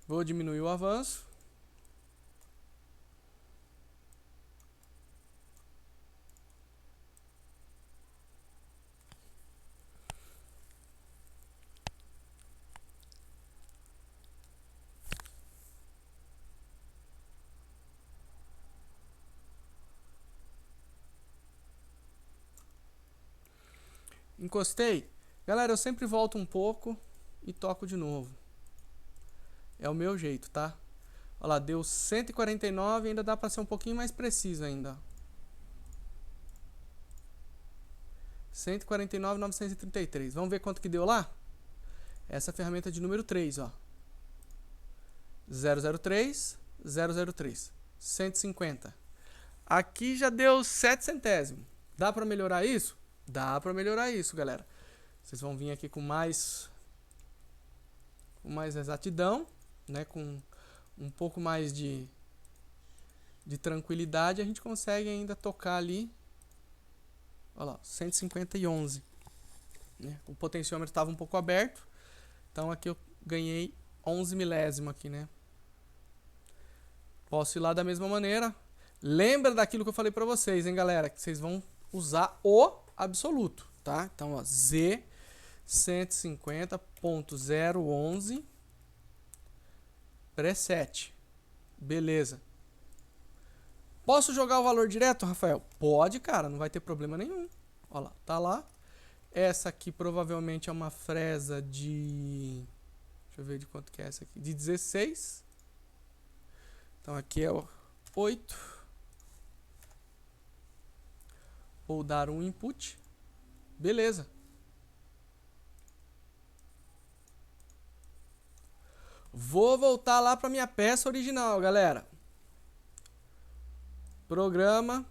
Vou diminuir o avanço. Encostei. Galera, eu sempre volto um pouco e toco de novo. É o meu jeito, tá? Olha lá, deu 149, ainda dá pra ser um pouquinho mais preciso ainda. 149.933. Vamos ver quanto que deu lá? Essa ferramenta de número 3, ó. 003, 003. 150. Aqui já deu 7 centésimos. Dá pra melhorar isso? Dá pra melhorar isso, galera. Vocês vão vir aqui com mais exatidão, né? Com um pouco mais de tranquilidade, a gente consegue ainda tocar ali. Olha lá, 151. Né? O potenciômetro estava um pouco aberto, então aqui eu ganhei 11 milésimo aqui, né? Posso ir lá da mesma maneira. Lembra daquilo que eu falei pra vocês, hein, galera? Que vocês vão usar o absoluto, tá? Então, ó, Z 150.011 preset. Beleza. Posso jogar o valor direto, Rafael? Pode, cara, não vai ter problema nenhum. Olha lá, tá lá. Essa aqui provavelmente é uma fresa de... Deixa eu ver de quanto que é essa aqui. De 16. Então aqui é o 8. Vou dar um input. Beleza. Vou voltar lá para minha peça original, galera. Programa,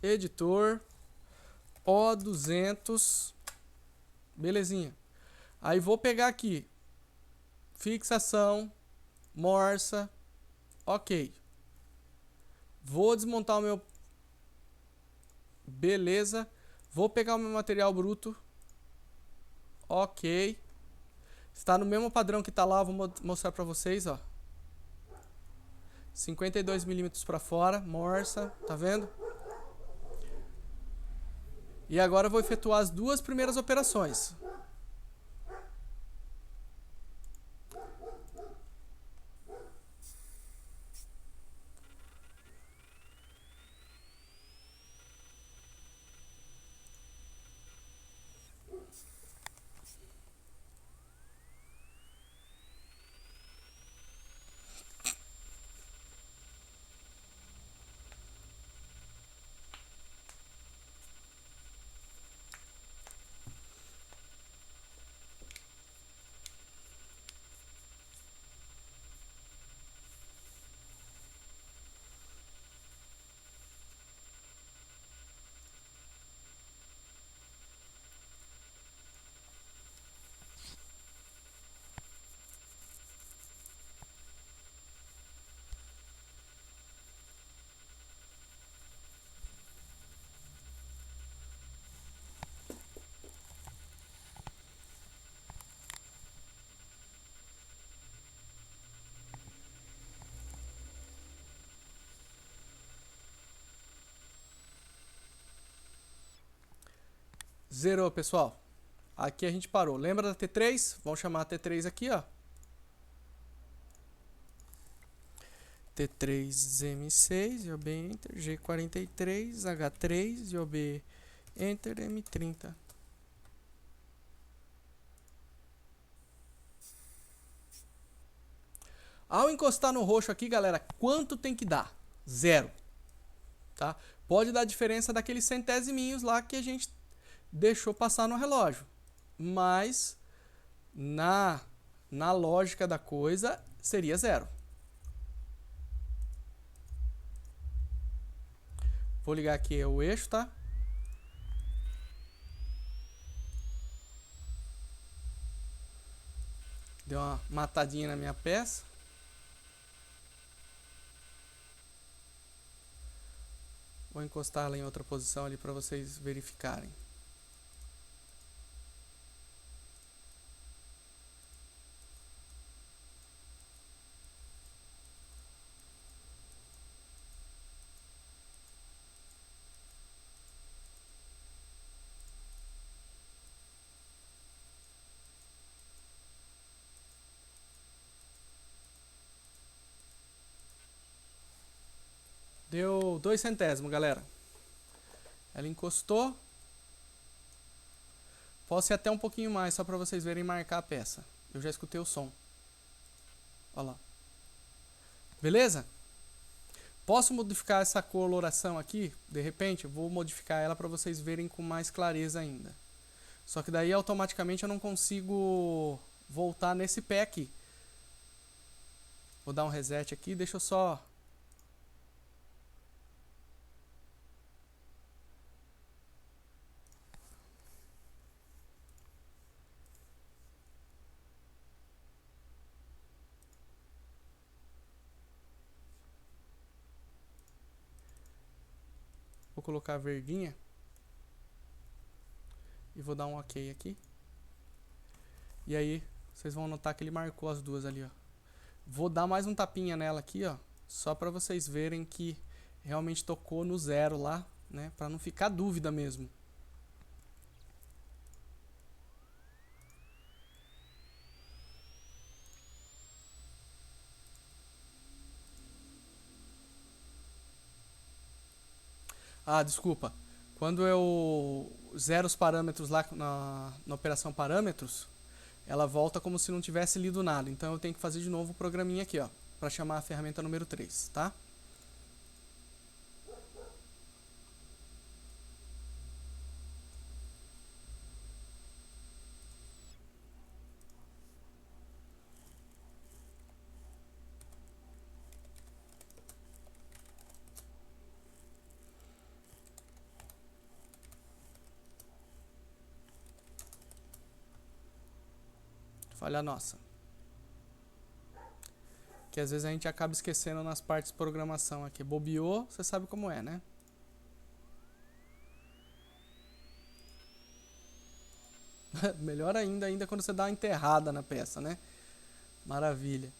editor, O200. Belezinha. Aí vou pegar aqui. Fixação, morsa. Ok. Vou desmontar o meu... Beleza. Vou pegar o meu material bruto. Ok. Está no mesmo padrão que está lá. Vou mostrar para vocês, ó. 52 milímetros para fora. Morsa. Tá vendo? E agora eu vou efetuar as duas primeiras operações. Zerou, pessoal. Aqui a gente parou. Lembra da T3? Vamos chamar a T3 aqui, ó. T3M6, IOB Enter, G43, H3, IOB Enter, M30. Ao encostar no roxo aqui, galera, quanto tem que dar? 0. Tá? Pode dar diferença daqueles centésimos lá que a gente deixou passar no relógio. Mas, na lógica da coisa, seria 0. Vou ligar aqui o eixo, tá? Deu uma matadinha na minha peça. Vou encostar ela em outra posição ali para vocês verificarem. Deu 2 centésimos, galera. Ela encostou. Posso ir até um pouquinho mais, só para vocês verem marcar a peça. Eu já escutei o som. Olha lá. Beleza? Posso modificar essa coloração aqui? De repente, eu vou modificar ela para vocês verem com mais clareza ainda. Só que daí automaticamente eu não consigo voltar nesse pé aqui. Vou dar um reset aqui, deixa eu só... Vou colocar a verdinha. E vou dar um OK aqui. E aí, vocês vão notar que ele marcou as duas ali, ó. Vou dar mais um tapinha nela aqui, ó. Só pra vocês verem que realmente tocou no 0 lá, né? Pra não ficar dúvida mesmo. Ah, desculpa. Quando eu zero os parâmetros lá na operação parâmetros, ela volta como se não tivesse lido nada. Então eu tenho que fazer de novo o programinha aqui, ó, para chamar a ferramenta número 3, tá? Falha nossa. Que às vezes a gente acaba esquecendo nas partes de programação aqui. Bobeou, você sabe como é, né? Melhor ainda quando você dá uma enterrada na peça, né? Maravilha.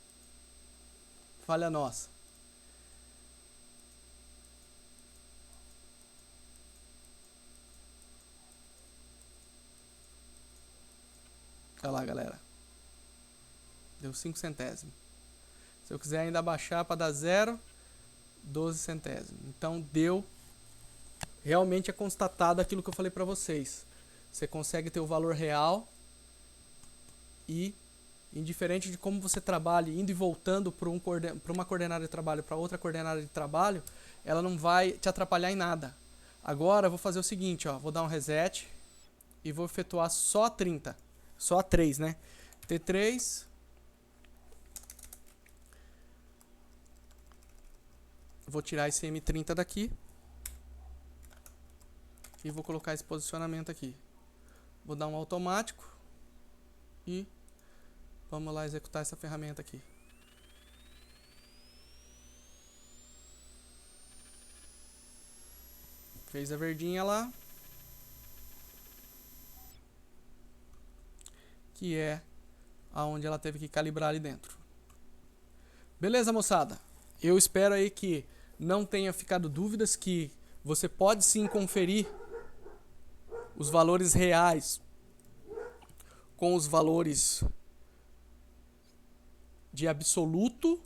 Falha nossa. Olha lá, galera. Deu 5 centésimos. Se eu quiser ainda baixar para dar 0, 12 centésimos. Então deu. Realmente é constatado aquilo que eu falei para vocês. Você consegue ter o valor real e, indiferente de como você trabalhe, indo e voltando para uma coordenada de trabalho para outra coordenada de trabalho, ela não vai te atrapalhar em nada. Agora eu vou fazer o seguinte, ó, vou dar um reset e vou efetuar só a 30. Só a 3, né? T3. Vou tirar esse M30 daqui. E vou colocar esse posicionamento aqui. Vou dar um automático. E vamos lá executar essa ferramenta aqui. Fez a verdinha lá. Que é aonde ela teve que calibrar ali dentro. Beleza, moçada? Eu espero aí que não tenha ficado dúvidas, que você pode sim conferir os valores reais com os valores de absoluto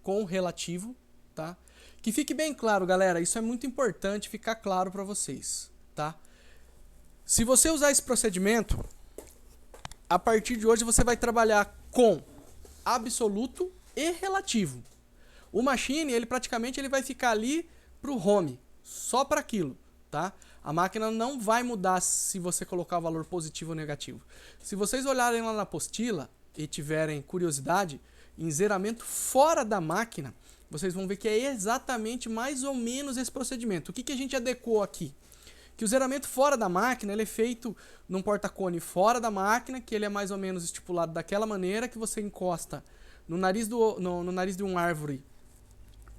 com relativo, tá? Que fique bem claro, galera, isso é muito importante ficar claro para vocês, tá? Se você usar esse procedimento, a partir de hoje você vai trabalhar com absoluto e relativo. O machine, ele praticamente vai ficar ali pro home, só para aquilo, tá? A máquina não vai mudar se você colocar o valor positivo ou negativo. Se vocês olharem lá na apostila e tiverem curiosidade, em zeramento fora da máquina, vocês vão ver que é exatamente mais ou menos esse procedimento. O que a gente adequou aqui? Que o zeramento fora da máquina ele é feito num porta-cone fora da máquina, que ele é mais ou menos estipulado daquela maneira que você encosta no nariz, no nariz de uma árvore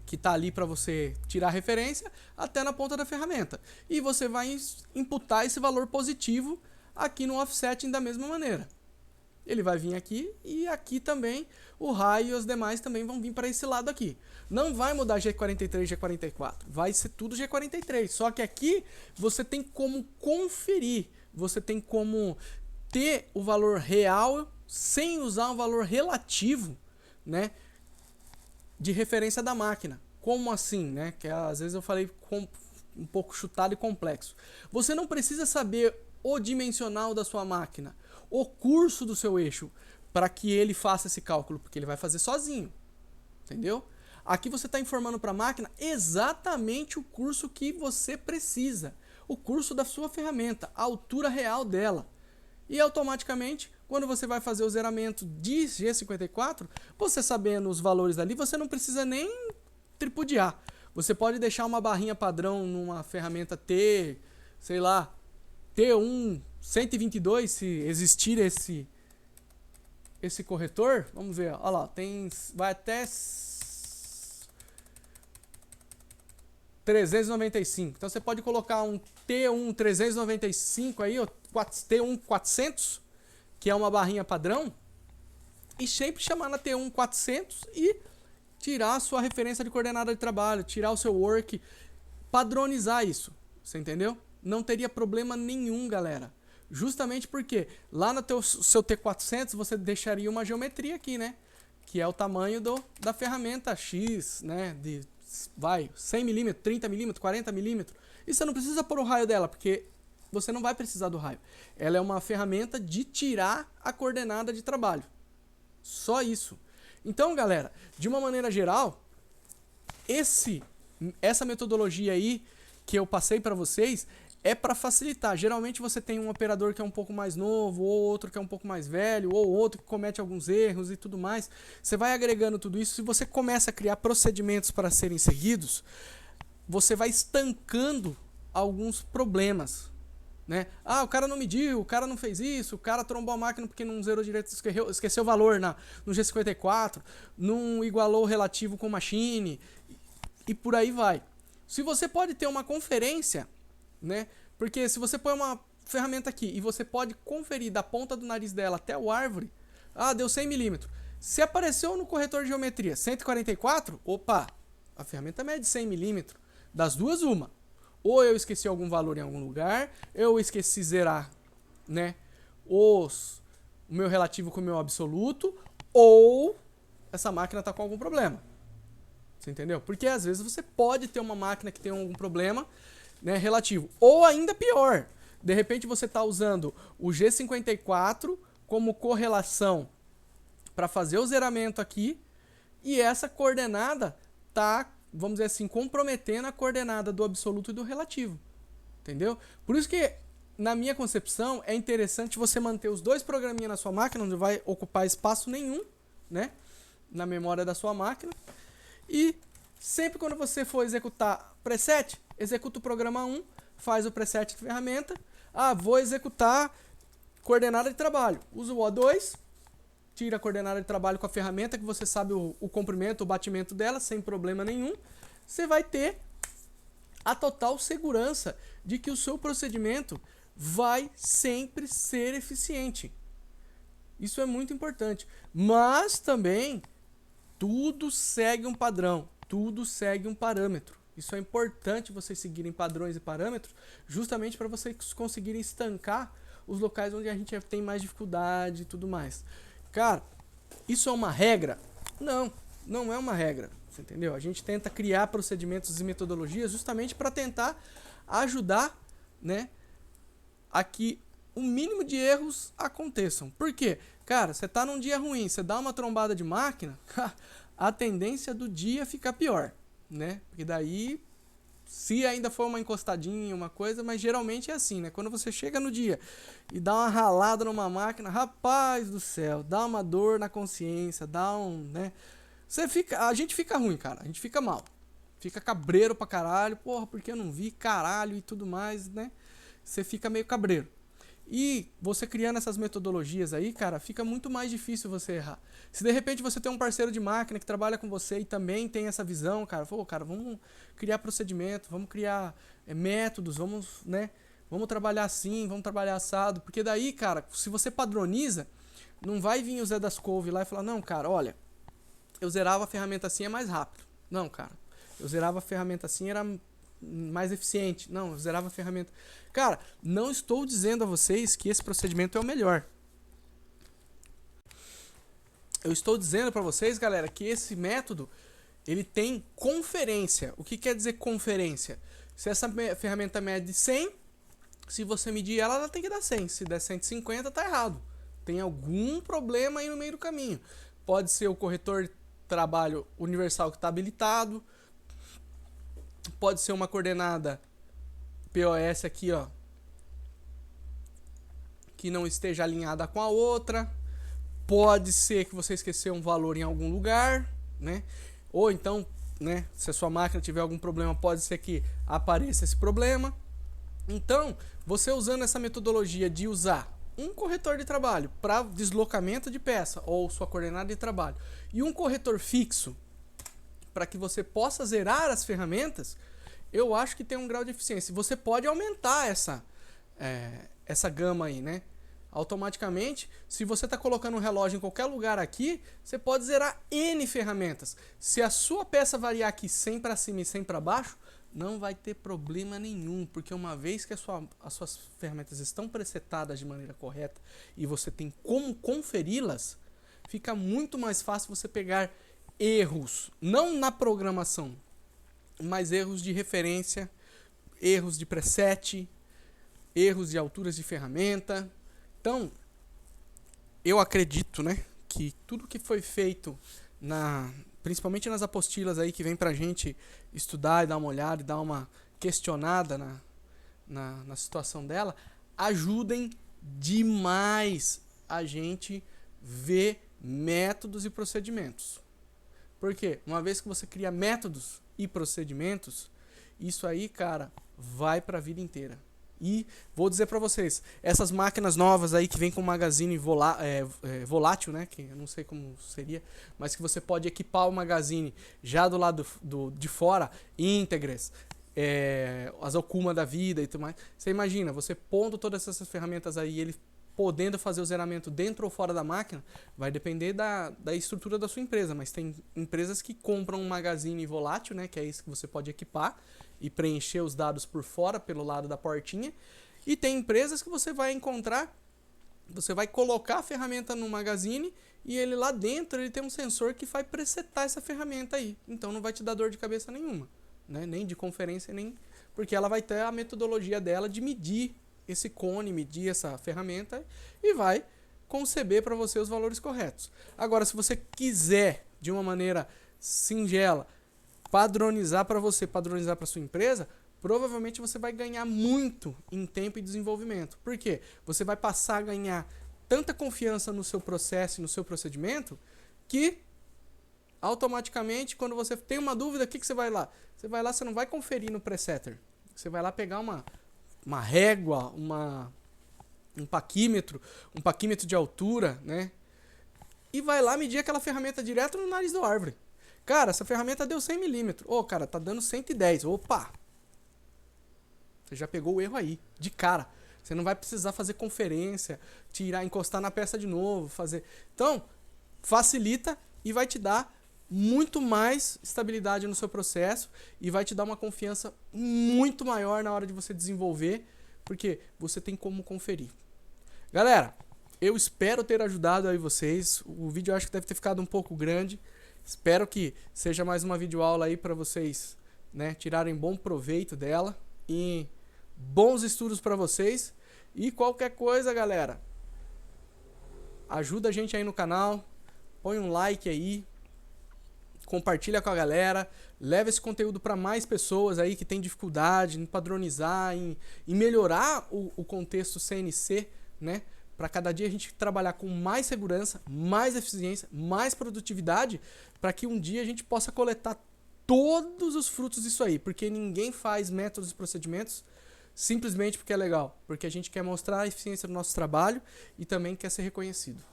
que está ali para você tirar a referência, até na ponta da ferramenta. E você vai imputar esse valor positivo aqui no offsetting da mesma maneira. Ele vai vir aqui e aqui também o raio e os demais também vão vir para esse lado aqui. Não vai mudar G43, G44, vai ser tudo G43. Só que aqui você tem como conferir, você tem como ter o valor real sem usar um valor relativo, né, de referência da máquina. Como assim, né? Que às vezes eu falei um pouco chutado e complexo. Você não precisa saber o dimensional da sua máquina, o curso do seu eixo, para que ele faça esse cálculo, porque ele vai fazer sozinho, entendeu? Aqui você está informando para a máquina exatamente o curso que você precisa, o curso da sua ferramenta, a altura real dela. E automaticamente, quando você vai fazer o zeramento de G54, você sabendo os valores ali, você não precisa nem tripudiar. Você pode deixar uma barrinha padrão numa ferramenta T, sei lá, T1 122, se existir esse corretor. Vamos ver, olha lá, vai até 395. Então você pode colocar um T1 395 aí, ó, T1 400, que é uma barrinha padrão, e sempre chamar na T1 400 e tirar a sua referência de coordenada de trabalho, tirar o seu work, padronizar isso, você entendeu? Não teria problema nenhum, galera. Justamente porque lá no seu T400 você deixaria uma geometria aqui, né? Que é o tamanho da ferramenta X, né? De 100 mm, 30 mm, 40 mm. E você não precisa pôr o raio dela, porque você não vai precisar do raio. Ela é uma ferramenta de tirar a coordenada de trabalho. Só isso. Então, galera, de uma maneira geral, essa metodologia aí que eu passei para vocês é para facilitar. Geralmente você tem um operador que é um pouco mais novo, ou outro que é um pouco mais velho, ou outro que comete alguns erros e tudo mais. Você vai agregando tudo isso. Se você começa a criar procedimentos para serem seguidos, você vai estancando alguns problemas, né? Ah, o cara não mediu, o cara não fez isso, o cara trombou a máquina porque não zerou direito, esqueceu o valor no G54, não igualou o relativo com o machine, e por aí vai. Se você pode ter uma conferência, né? Porque se você põe uma ferramenta aqui e você pode conferir da ponta do nariz dela até o árvore, ah, deu 100 mm. Se apareceu no corretor de geometria 144, opa, a ferramenta mede 100 mm. Das duas, uma. Ou eu esqueci algum valor em algum lugar, eu esqueci zerar, né, o meu relativo com o meu absoluto, ou essa máquina está com algum problema. Você entendeu? Porque às vezes você pode ter uma máquina que tem algum problema, né, relativo. Ou ainda pior, de repente você está usando o G54 como correlação para fazer o zeramento aqui, e essa coordenada está, vamos dizer assim, comprometendo a coordenada do absoluto e do relativo. Entendeu? Por isso que, na minha concepção, é interessante você manter os dois programinhas na sua máquina, não vai ocupar espaço nenhum, né, na memória da sua máquina. E sempre quando você for executar preset, executa o programa 1, faz o preset de ferramenta. Ah, vou executar coordenada de trabalho. Usa o O2, tira a coordenada de trabalho com a ferramenta, que você sabe o comprimento, o batimento dela, sem problema nenhum. Você vai ter a total segurança de que o seu procedimento vai sempre ser eficiente. Isso é muito importante. Mas também tudo segue um padrão, tudo segue um parâmetro. Isso é importante vocês seguirem padrões e parâmetros, justamente para vocês conseguirem estancar os locais onde a gente tem mais dificuldade e tudo mais. Cara, isso é uma regra? Não, não é uma regra. Você entendeu? A gente tenta criar procedimentos e metodologias justamente para tentar ajudar, né, a que o mínimo de erros aconteçam. Por quê? Cara, você tá num dia ruim, você dá uma trombada de máquina, a tendência do dia fica pior, né? Porque daí, se ainda for uma encostadinha, uma coisa, mas geralmente é assim, né? Quando você chega no dia e dá uma ralada numa máquina, rapaz do céu, dá uma dor na consciência, dá um, né? A gente fica ruim, cara, a gente fica mal. Fica cabreiro pra caralho, porra, porque eu não vi, caralho e tudo mais, né? Você fica meio cabreiro. E você criando essas metodologias aí, cara, fica muito mais difícil você errar. Se de repente você tem um parceiro de máquina que trabalha com você e também tem essa visão, cara, pô, cara, vamos criar procedimento, vamos criar métodos, vamos, né? Vamos trabalhar assim, vamos trabalhar assado. Porque daí, cara, se você padroniza, não vai vir o Zé das Couve lá e falar, não, cara, olha, eu zerava a ferramenta assim, é mais rápido. Não, cara, eu zerava a ferramenta assim, era mais eficiente. Não, eu zerava a ferramenta. Cara, não estou dizendo a vocês que esse procedimento é o melhor. Eu estou dizendo para vocês, galera, que esse método, ele tem conferência. O que quer dizer conferência? Se essa ferramenta mede 100, se você medir ela, ela tem que dar 100. Se der 150, tá errado. Tem algum problema aí no meio do caminho. Pode ser o corretor de trabalho universal que está habilitado. Pode ser uma coordenada POS aqui, ó, que não esteja alinhada com a outra. Pode ser que você esqueceu um valor em algum lugar, né? Ou então, né, se a sua máquina tiver algum problema, pode ser que apareça esse problema. Então, você usando essa metodologia de usar um corretor de trabalho para deslocamento de peça ou sua coordenada de trabalho e um corretor fixo para que você possa zerar as ferramentas, eu acho que tem um grau de eficiência. Você pode aumentar essa gama aí, né? Automaticamente, se você está colocando um relógio em qualquer lugar aqui, você pode zerar N ferramentas. Se a sua peça variar aqui 100 para cima e 100 para baixo, não vai ter problema nenhum, porque uma vez que as suas ferramentas estão presetadas de maneira correta e você tem como conferi-las, fica muito mais fácil você pegar erros, não na programação, mas erros de referência, erros de preset, erros de alturas de ferramenta. Então, eu acredito, né, que tudo que foi feito, principalmente nas apostilas aí que vem pra gente estudar e dar uma olhada e dar uma questionada na situação dela, ajudem demais a gente ver métodos e procedimentos. Por quê? Uma vez que você cria métodos e procedimentos, isso aí, cara, vai para a vida inteira. E vou dizer para vocês, essas máquinas novas aí que vem com magazine volátil, né, que eu não sei como seria, mas que você pode equipar o magazine já do lado de fora, íntegras, as Okuma da vida e tudo mais. Você imagina, você pondo todas essas ferramentas aí, ele podendo fazer o zeramento dentro ou fora da máquina, vai depender da estrutura da sua empresa, mas tem empresas que compram um magazine volátil, né, que é isso que você pode equipar e preencher os dados por fora, pelo lado da portinha, e tem empresas que você vai encontrar, você vai colocar a ferramenta no magazine e ele lá dentro ele tem um sensor que vai presetar essa ferramenta aí, então não vai te dar dor de cabeça nenhuma, né, nem de conferência, nem porque ela vai ter a metodologia dela de medir esse cone, medir essa ferramenta e vai conceber para você os valores corretos. Agora, se você quiser, de uma maneira singela, padronizar para você, padronizar para sua empresa, provavelmente você vai ganhar muito em tempo e desenvolvimento. Por quê? Você vai passar a ganhar tanta confiança no seu processo e no seu procedimento que automaticamente, quando você tem uma dúvida, o que você vai lá? Você vai lá, você não vai conferir no presetter. Você vai lá pegar uma régua, um paquímetro de altura, né? E vai lá medir aquela ferramenta direto no nariz da árvore. Cara, essa ferramenta deu 100 milímetros. Ô, cara, tá dando 110. Opa! Você já pegou o erro aí, de cara. Você não vai precisar fazer conferência, encostar na peça de novo, fazer... Então, facilita e vai te dar muito mais estabilidade no seu processo e vai te dar uma confiança muito maior na hora de você desenvolver, porque você tem como conferir. Galera, eu espero ter ajudado aí vocês. O vídeo eu acho que deve ter ficado um pouco grande. Espero que seja mais uma videoaula aí para vocês, né, tirarem bom proveito dela. E bons estudos para vocês. E qualquer coisa, galera, ajuda a gente aí no canal. Põe um like aí. Compartilha com a galera. Leva esse conteúdo para mais pessoas aí que tem dificuldade em padronizar, em melhorar o contexto CNC, né? Para cada dia a gente trabalhar com mais segurança, mais eficiência, mais produtividade, para que um dia a gente possa coletar todos os frutos disso aí, porque ninguém faz métodos e procedimentos simplesmente porque é legal, porque a gente quer mostrar a eficiência do nosso trabalho e também quer ser reconhecido.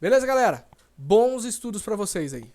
Beleza, galera? Bons estudos para vocês aí.